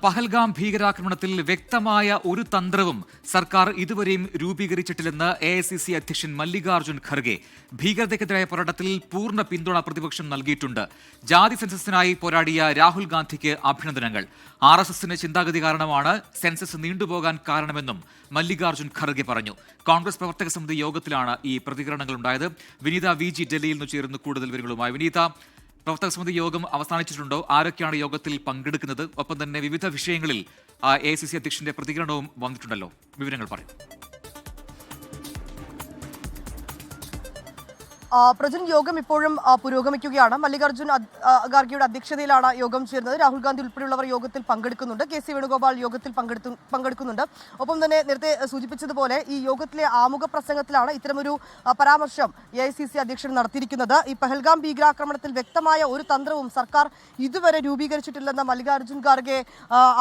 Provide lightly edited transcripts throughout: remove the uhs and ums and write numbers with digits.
പഹൽഗാം ഭീകരാക്രമണത്തിൽ വ്യക്തമായ ഒരു തന്ത്രവും സർക്കാർ ഇതുവരെയും രൂപീകരിച്ചിട്ടില്ലെന്ന് AICC അധ്യക്ഷൻ മല്ലികാർജ്ജുൻ ഖർഗെ. ഭീകരതയ്ക്കെതിരായ പോരാട്ടത്തിൽ പൂർണ്ണ പിന്തുണ പ്രതിപക്ഷം നൽകിയിട്ടുണ്ട്. ജാതി സെൻസസിനായി പോരാടിയ രാഹുൽ ഗാന്ധിക്ക് അഭിനന്ദനങ്ങൾ. RSSന്റെ ചിന്താഗതി കാരണമാണ് സെൻസസ് നീണ്ടുപോകാൻ കാരണമെന്നും മല്ലികാർജ്ജുൻ ഖർഗെ പറഞ്ഞു. കോൺഗ്രസ് പ്രവർത്തക സമിതി യോഗത്തിലാണ് ഈ പ്രതികരണങ്ങൾ ഉണ്ടായത്. വിനീത VG ഡൽഹിയിൽ നിന്ന് ചേരുന്നു കൂടുതൽ വിവരങ്ങളുമായി. വിനീത, പ്രവർത്തക സമിതി യോഗം അവസാനിച്ചിട്ടുണ്ടോ? ആരൊക്കെയാണ് യോഗത്തിൽ പങ്കെടുക്കുന്നത്? ഒപ്പം തന്നെ വിവിധ വിഷയങ്ങളിൽ AICC അധ്യക്ഷന്റെ പ്രതികരണവും വന്നിട്ടുണ്ടല്ലോ. വിവരങ്ങൾ പറയും. പ്രസിഡന്റ് യോഗം ഇപ്പോഴും പുരോഗമിക്കുകയാണ്. മല്ലികാർജ്ജുൻ ഖാർഗെയുടെ അധ്യക്ഷതയിലാണ് യോഗം ചേരുന്നത്. രാഹുൽ ഗാന്ധി ഉൾപ്പെടെയുള്ളവർ യോഗത്തിൽ പങ്കെടുക്കുന്നുണ്ട്. KC വേണുഗോപാൽ യോഗത്തിൽ പങ്കെടുക്കുന്നുണ്ട്. ഒപ്പം തന്നെ നേരത്തെ സൂചിപ്പിച്ചതുപോലെ ഈ യോഗത്തിലെ ആമുഖ പ്രസംഗത്തിലാണ് ഇത്തരമൊരു പരാമർശം AICC അധ്യക്ഷൻ നടത്തിയിരിക്കുന്നത്. ഈ പഹൽഗാം ഭീകരാക്രമണത്തിൽ വ്യക്തമായ ഒരു തന്ത്രവും സർക്കാർ ഇതുവരെ രൂപീകരിച്ചിട്ടില്ലെന്ന് മല്ലികാർജ്ജുൻ ഖാർഗെ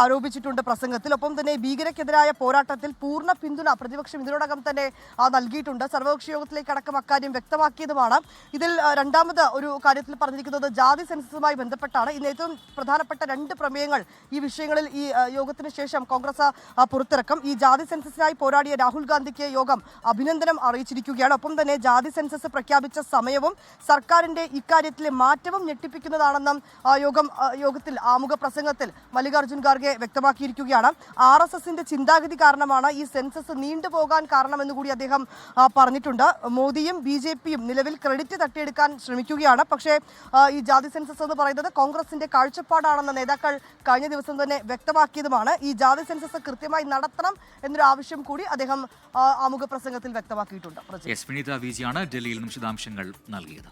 ആരോപിച്ചിട്ടുണ്ട് പ്രസംഗത്തിൽ. ഒപ്പം തന്നെ ഭീകരക്കെതിരായ പോരാട്ടത്തിൽ പൂർണ്ണ പിന്തുണ പ്രതിപക്ഷം ഇതിനോടകം തന്നെ നൽകിയിട്ടുണ്ട്. സർവകക്ഷി യോഗത്തിലേക്കടക്കം അക്കാര്യം വ്യക്തമാക്കിയത്. ഇതിൽ രണ്ടാമത് ഒരു കാര്യത്തിൽ പറഞ്ഞിരിക്കുന്നത് ജാതി സെൻസസുമായി ബന്ധപ്പെട്ടാണ്. ഇന്ന് ഏറ്റവും പ്രധാനപ്പെട്ട രണ്ട് പ്രമേയങ്ങൾ ഈ വിഷയങ്ങളിൽ ഈ യോഗത്തിന് ശേഷം കോൺഗ്രസ് പുറത്തിറക്കും. ഈ ജാതി സെൻസസിനായി പോരാടിയ രാഹുൽ ഗാന്ധിക്ക് യോഗം അഭിനന്ദനം അറിയിച്ചിരിക്കുകയാണ്. ഒപ്പം തന്നെ ജാതി സെൻസസ് പ്രഖ്യാപിച്ച സമയവും സർക്കാരിന്റെ ഇക്കാര്യത്തിലെ മാറ്റവും ഞെട്ടിപ്പിക്കുന്നതാണെന്നും യോഗത്തിൽ ആമുഖ പ്രസംഗത്തിൽ മല്ലികാർജ്ജുൻ ഖാർഗെ വ്യക്തമാക്കിയിരിക്കുകയാണ്. RSSന്റെ ചിന്താഗതി കാരണമാണ് ഈ സെൻസസ് നീണ്ടുപോകാൻ കാരണമെന്ന് കൂടി അദ്ദേഹം പറഞ്ഞിട്ടുണ്ട്. മോദിയും BJPയും നിലവിൽ ക്രെഡിറ്റ് തട്ടിയെടുക്കാൻ ശ്രമിക്കുകയാണ്. പക്ഷേ ഈ ജാതി സെൻസസ് എന്ന് പറയുന്നത് കോൺഗ്രസിന്റെ കാഴ്ചപ്പാടാണെന്ന് നേതാക്കൾ കഴിഞ്ഞ ദിവസം തന്നെ വ്യക്തമാക്കിയതുമാണ്. ഈ ജാതി സെൻസസ് കൃത്യമായി നടത്തണം എന്നൊരു ആവശ്യം കൂടി അദ്ദേഹം ആമുഖ പ്രസംഗത്തിൽ വ്യക്തമാക്കിയിട്ടുണ്ട്. വിനീത VG ആണ് ഡൽഹിയിൽ നിന്നും വിശദാംശങ്ങൾ നൽകിയത്.